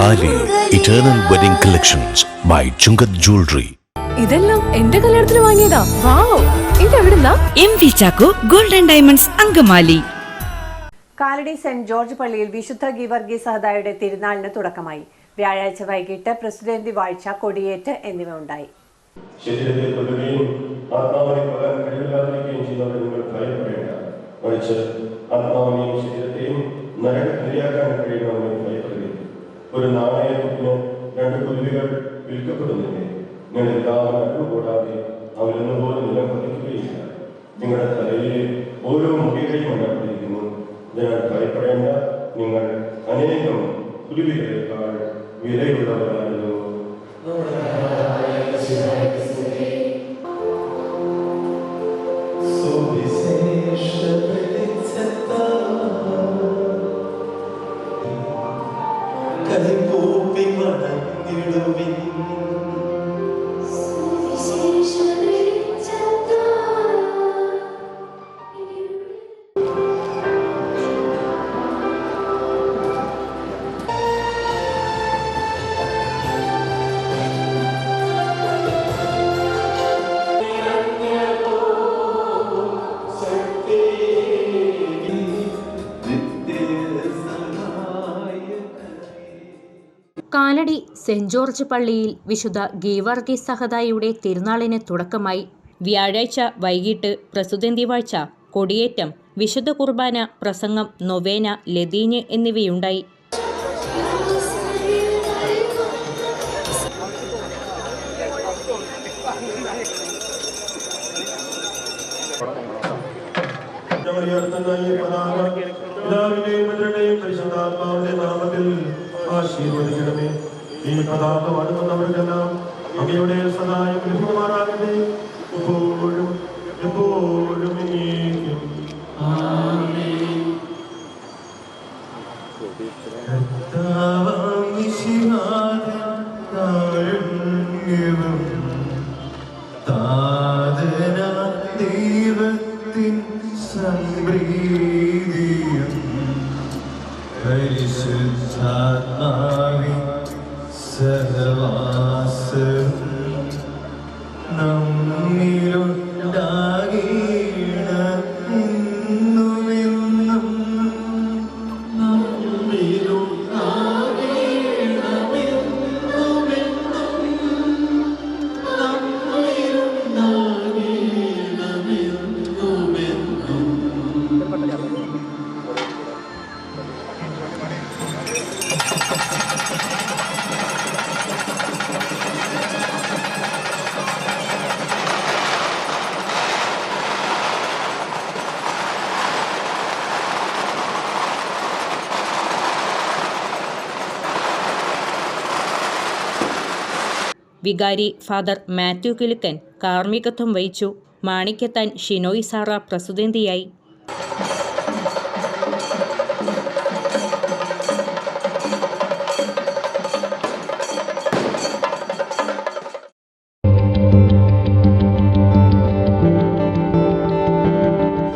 താലി eternal wedding collections by Chungath jewellery. ഇതെല്ലാം എന്റെ കല്യാണത്തിന് വാങ്ങിയതാ. വാവ്, ഇതെവിടുന്നാ? MV. Chacko golden diamonds Angamaly. Kalady Saint George പള്ളിയിൽ വിശുദ്ധ ഗീവർഗീസ് സഹദായുടെ തിരുനാളിന് തുടക്കമായി. വ്യാഴാഴ്ച വൈകിട്ട് പ്രസിഡന്റ് വാഴ്ച, കൊടിയേറ്റ് എന്നിവ ഉണ്ടായി. ശരീരത്തെ കൊല്ലുകയും ആത്മാവിനെ കൊല്ലാൻ കഴിവില്ലാതിരിക്കുകയും ചെയ്യുന്നവരെ നിങ്ങൾ ഭയപ്പെടേണ്ട. മറിച്ച് ആത്മാവിനെയും ശരീരത്തെയും നരകത്തിനിരയാക്കാൻ കഴിയുന്നവരെ ഭയപ്പെടുകയും. ഒരു നാണയത്തിന് 2 കുരുവികൾ വിൽക്കപ്പെടുന്നില്ലേ? നിങ്ങൾ എല്ലാവരും അറിവുകൂടാതെ അവരൊന്നും പോലും നിലം പതിക്കുകയില്ല. നിങ്ങളുടെ തലയിലെ ഓരോ മുടികളെയും എണ്ണപ്പെട്ടിരിക്കുന്നു. അതിനാൽ ഭയപ്പെടേണ്ട. നിങ്ങൾ അനേകം കുരുവികളെക്കാൾ വിലയുള്ളവരായിരുന്നു. കാലടി സെന്റ് ജോർജ് പള്ളിയിൽ വിശുദ്ധ ഗീവർഗീസ് സഹദായുടെ തിരുനാളിന് തുടക്കമായി. വ്യാഴാഴ്ച വൈകിട്ട് പ്രസുതന്തി വാഴ്ച, കൊടിയേറ്റം, വിശുദ്ധ കുർബാന, പ്രസംഗം, നൊവേന, ലതീഞ്ഞ് എന്നിവയുണ്ടായി. ആശീർവദിക്കണമേ. ഈ പതാകം അടുക്കുന്നവർക്കെല്ലാം അങ്ങയുടെ സഹായം ലഭ്യമാറാകട്ടെ. എപ്പോഴും എപ്പോഴും എന്നേക്കും. ദൈവത്തിൻ സംപ്രീതിയും പരിശുദ്ധാത്മാവിൻ സഹവാസം നമ്മിലുണ്ടാകണം എന്നുമെന്നും. വികാരി ഫാദർ മാത്യു കിലുക്കൻ കാർമ്മികത്വം വഹിച്ചു. മാണിക്കത്താൻ ഷിനോയ് സാറ പ്രസിഡന്റിയായി.